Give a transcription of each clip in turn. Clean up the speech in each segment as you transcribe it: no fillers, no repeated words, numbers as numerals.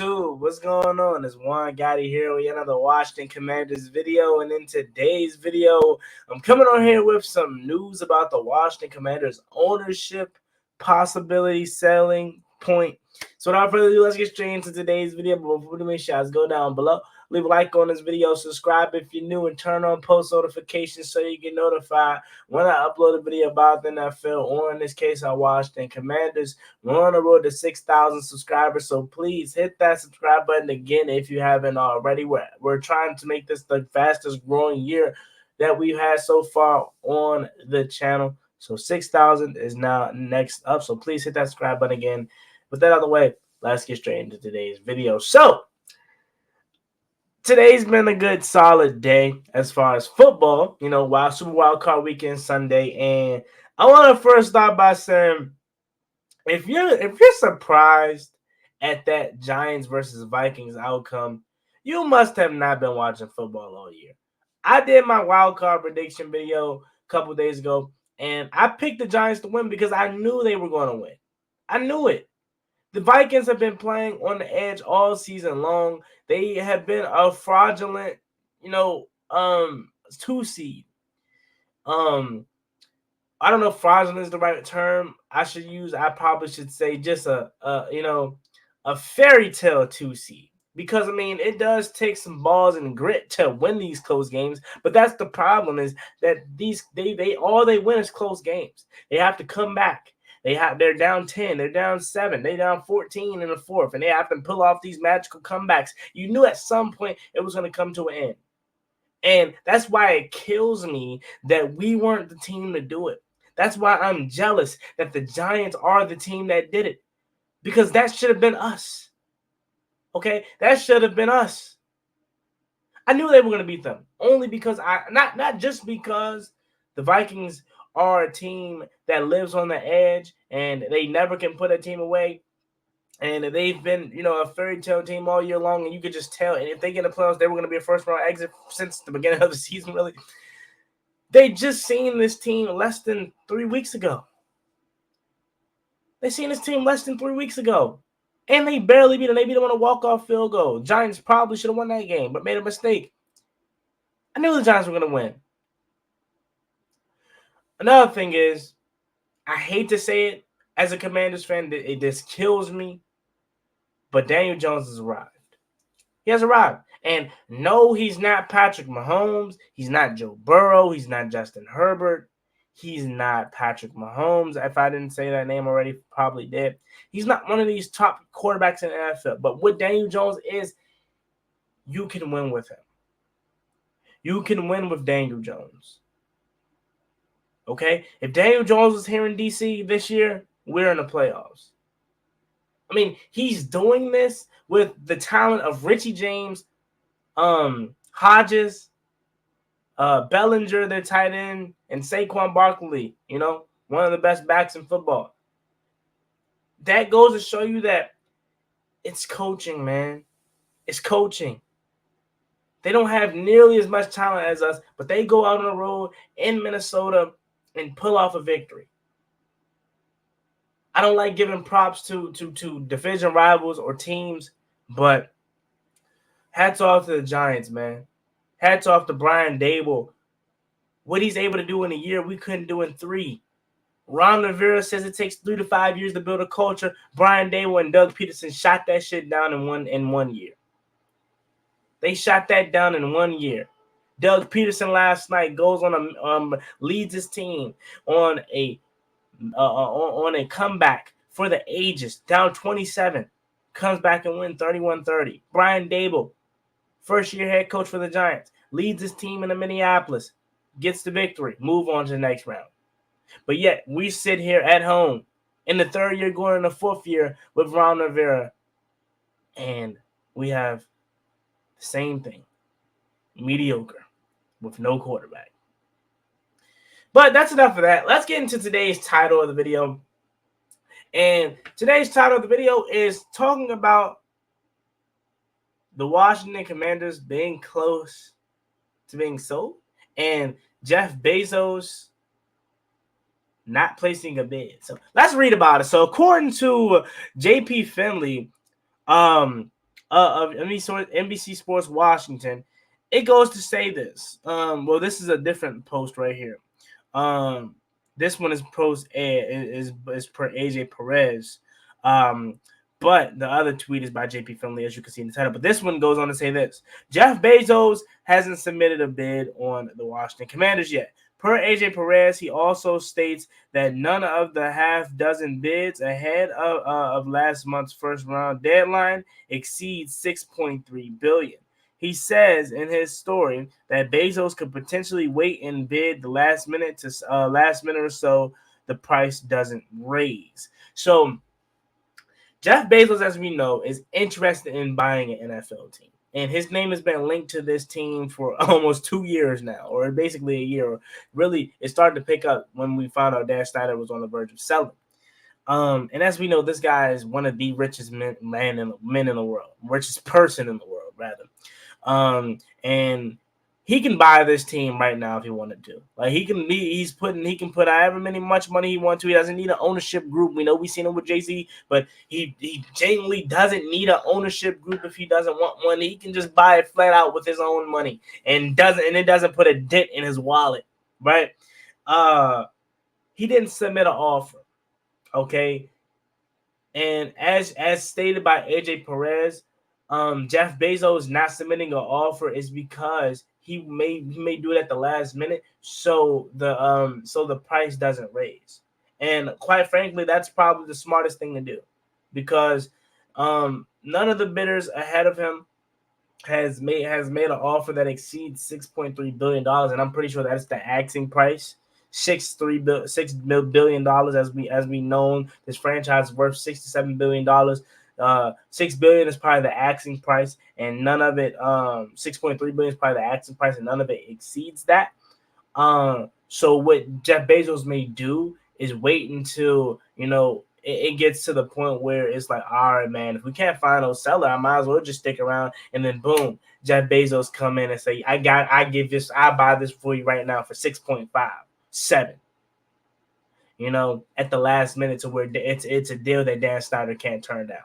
YouTube, what's going on? It's Wont here with another Washington Commanders video, and in today's video, I'm coming on here with some news about the Washington Commanders ownership possibility selling point. So without further ado, let's get straight into today's video. But before we make shots, go down below, leave a like on this video, subscribe if you're new, and turn on post notifications so you get notified when I upload a video about the NFL, or in this case, our Washington Commanders. We're on the road to 6,000 subscribers, so please hit that subscribe button again if you haven't already. We're trying to make this the fastest growing year that we've had so far on the channel. So 6,000 is now next up, so please hit that subscribe button again. With that out of the way, let's get straight into today's video. So today's been a good solid day as far as football, while Super Wild Card Weekend Sunday. And I want to first start by saying, if you're surprised at that Giants versus Vikings outcome, you must have not been watching football all year. I did my wild card prediction video a couple days ago, and I picked the Giants to win because I knew they were going to win. I knew it. The Vikings have been playing on the edge all season long. They have been a fraudulent, 2 seed. I don't know if fraudulent is the right term I probably should say just a fairy tale 2 seed. Because, it does take some balls and grit to win these close games. But that's the problem, is that all they win is close games. They have to come back. They're down 10, they're down 7, they're down 14 in the fourth, and they have to pull off these magical comebacks. You knew at some point it was going to come to an end. And that's why it kills me that we weren't the team to do it. That's why I'm jealous that the Giants are the team that did it. Because that should have been us. Okay? That should have been us. I knew they were going to beat them. Only because not just because the Vikings are a team that lives on the edge and they never can put a team away. And they've been, a fairy tale team all year long, and you could just tell. And if they get in the playoffs, they were going to be a first-round exit since the beginning of the season, really. They just seen this team less than 3 weeks ago. And they barely beat them. They beat them on a walk-off field goal. Giants probably should have won that game, but made a mistake. I knew the Giants were going to win. Another thing is, I hate to say it as a Commanders fan, this kills me, but Daniel Jones has arrived. He has arrived. And no, he's not Patrick Mahomes. He's not Joe Burrow. He's not Justin Herbert. He's not Patrick Mahomes. If I didn't say that name already, probably did. He's not one of these top quarterbacks in the NFL. But what Daniel Jones is, you can win with him. You can win with Daniel Jones. Okay? If Daniel Jones was here in D.C. this year, we're in the playoffs. He's doing this with the talent of Richie James, Hodges, Bellinger, their tight end, and Saquon Barkley, one of the best backs in football. That goes to show you that it's coaching, man. It's coaching. They don't have nearly as much talent as us, but they go out on the road in Minnesota and pull off a victory. I don't like giving props to division rivals or teams, but hats off to the Giants, man. Hats off to Brian Daboll. What he's able to do in a year, we couldn't do in 3. Ron Rivera says it takes 3 to 5 years to build a culture. Brian Daboll and Doug Peterson shot that shit down in one year. They shot that down in 1 year. Doug Peterson last night goes on leads his team on a comeback for the ages, down 27, comes back and wins 31-30. Brian Daboll, first-year head coach for the Giants, leads his team in Minneapolis, gets the victory, move on to the next round. But yet, we sit here at home in the 3rd year, going in the 4th year with Ron Rivera, and we have the same thing, mediocre, with no quarterback. But that's enough of that. Let's get into today's title of the video. And today's title of the video is talking about the Washington Commanders being close to being sold and Jeff Bezos not placing a bid. So let's read about it. So according to JP Finley, of NBC Sports Washington, it goes to say this. Well, this is a different post right here. This one is is per AJ Perez. But the other tweet is by JP Finley, as you can see in the title. But this one goes on to say this: Jeff Bezos hasn't submitted a bid on the Washington Commanders yet. Per AJ Perez, he also states that none of the half dozen bids ahead of last month's first round deadline exceeds $6.3 billion. He says in his story that Bezos could potentially wait and bid the last minute or so the price doesn't raise. So Jeff Bezos, as we know, is interested in buying an NFL team. And his name has been linked to this team for almost 2 years now, or basically a year. Really, it started to pick up when we found out Dan Snyder was on the verge of selling. And as we know, this guy is one of the richest men in the world, richest person in the world, rather. And he can buy this team right now if he wanted to. Like he can put however much money he wants to. He doesn't need an ownership group. We know we've seen him with Jay-Z, but he genuinely doesn't need an ownership group if he doesn't want one. He can just buy it flat out with his own money and it doesn't put a dent in his wallet, right? He didn't submit an offer. Okay. And as stated by AJ Perez, Jeff Bezos not submitting an offer is because he may do it at the last minute, so the price doesn't raise. And quite frankly, that's probably the smartest thing to do, because none of the bidders ahead of him has made an offer that exceeds $6.3 billion, and I'm pretty sure that's the asking price. $6 billion, as we know, this franchise is worth $67 billion. $6 billion is probably the asking price, and none of it. $6.3 billion is probably the asking price, and none of it exceeds that. So what Jeff Bezos may do is wait until it gets to the point where it's like, all right, man, if we can't find no seller, I might as well just stick around. And then boom, Jeff Bezos come in and say, I buy this for you right now for 6.5. 7, at the last minute, to where it's a deal that Dan Snyder can't turn down.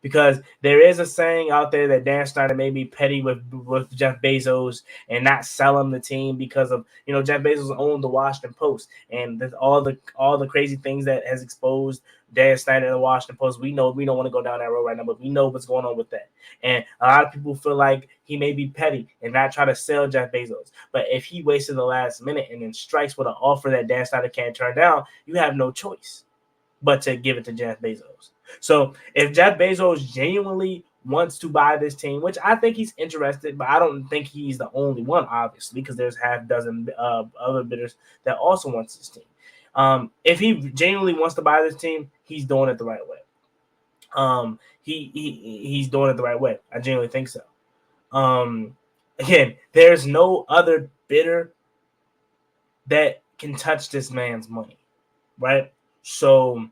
Because there is a saying out there that Dan Snyder may be petty with Jeff Bezos and not sell him the team because of Jeff Bezos owned the Washington Post, and all the crazy things that has exposed Dan Snyder and the Washington Post. We know we don't want to go down that road right now, but we know what's going on with that. And a lot of people feel like he may be petty and not try to sell Jeff Bezos. But if he wasted the last minute and then strikes with an offer that Dan Snyder can't turn down, you have no choice but to give it to Jeff Bezos. So if Jeff Bezos genuinely wants to buy this team, which I think he's interested, but I don't think he's the only one, obviously, because there's half dozen other bidders that also wants this team. If he genuinely wants to buy this team, he's doing it the right way. He's doing it the right way. I genuinely think so. Again, there's no other bidder that can touch this man's money, right? So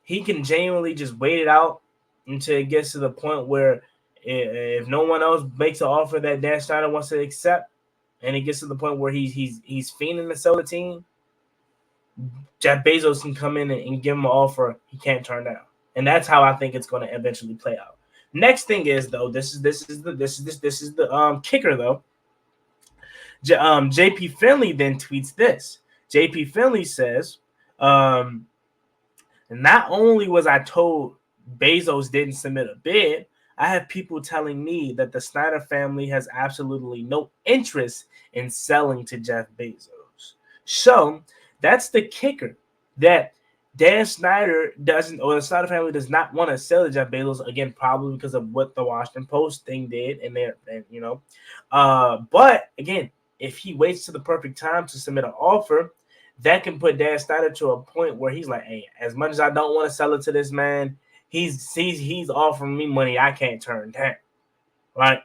he can genuinely just wait it out until it gets to the point where if no one else makes an offer that Dan Snyder wants to accept, and it gets to the point where he's fiending to sell the team, Jeff Bezos can come in and give him an offer he can't turn down. And that's how I think it's going to eventually play out. Next thing is, though, this is the kicker, though. JP Finley then tweets this. JP Finley says, not only was I told Bezos didn't submit a bid, I have people telling me that the Snyder family has absolutely no interest in selling to Jeff Bezos. So that's the kicker, that Dan Snyder doesn't, or the Snyder family does not want to sell to Jeff Bezos, again, probably because of what the Washington Post thing did, but again, if he waits to the perfect time to submit an offer, that can put Dan Snyder to a point where he's like, hey, as much as I don't want to sell it to this man, he's offering me money I can't turn down, right?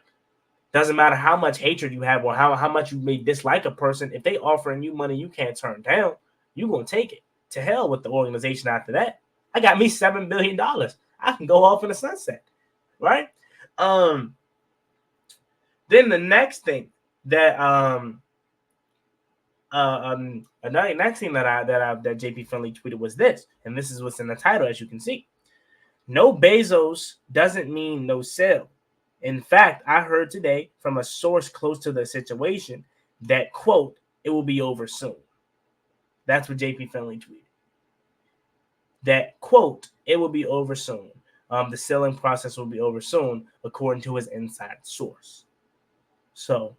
Doesn't matter how much hatred you have or how much you may dislike a person. If they offering you money you can't turn down, you're going to take it. To hell with the organization after that. I got me $7 billion. I can go off in the sunset, right? Then the next thing that next thing that JP Finley tweeted was this, and this is what's in the title, as you can see. No Bezos doesn't mean no sale. In fact, I heard today from a source close to the situation that, quote, it will be over soon. That's what JP Finley tweeted. That, quote, it will be over soon. The selling process will be over soon, according to his inside source. So,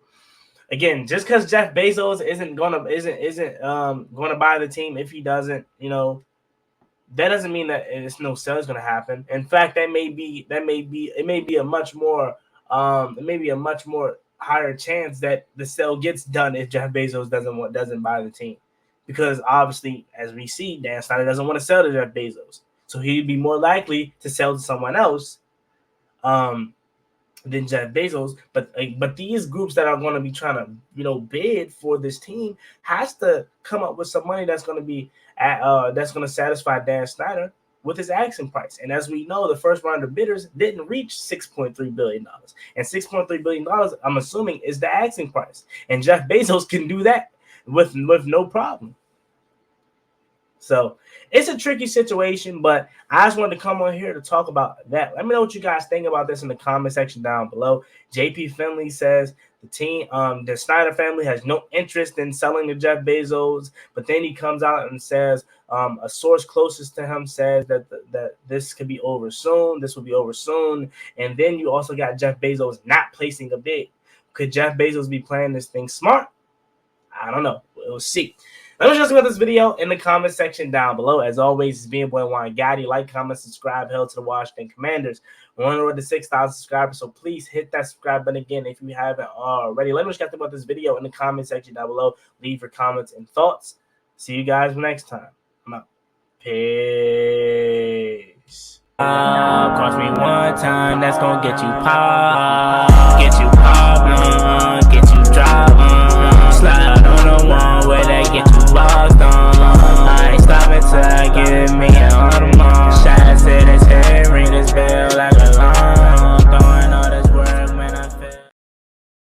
again, just because Jeff Bezos isn't gonna buy the team, if he doesn't, that doesn't mean that it's no sale is gonna happen. In fact, it may be a much more higher chance that the sale gets done if Jeff Bezos doesn't buy the team, because obviously, as we see, Dan Snyder doesn't want to sell to Jeff Bezos, so he'd be more likely to sell to someone else than Jeff Bezos. But these groups that are going to be trying to bid for this team has to come up with some money that's going to satisfy Dan Snyder with his asking price. And as we know, the first round of bidders didn't reach $6.3 billion. And $6.3 billion, I'm assuming, is the asking price. And Jeff Bezos can do that with no problem. So it's a tricky situation, but I just wanted to come on here to talk about that. Let me know what you guys think about this in the comment section down below. JP Finley says the Snyder family has no interest in selling to Jeff Bezos, but then he comes out and says a source closest to him says that this could be over soon. This will be over soon. And then you also got Jeff Bezos not placing a bid. Could Jeff Bezos be playing this thing smart? I don't know. We'll see. Let me just about this video in the comment section down below. As always, it's being boy Wont Gotti. Like, comment, subscribe. Hell to the Washington Commanders. We're on the road to 6,000 subscribers, so please hit that subscribe button again if you haven't already. Let me just about this video in the comment section down below. Leave your comments and thoughts. See you guys next time. I'm out. Peace. Cross me one time, that's gonna get you pop, get you driving, slide on the one where they get you lost.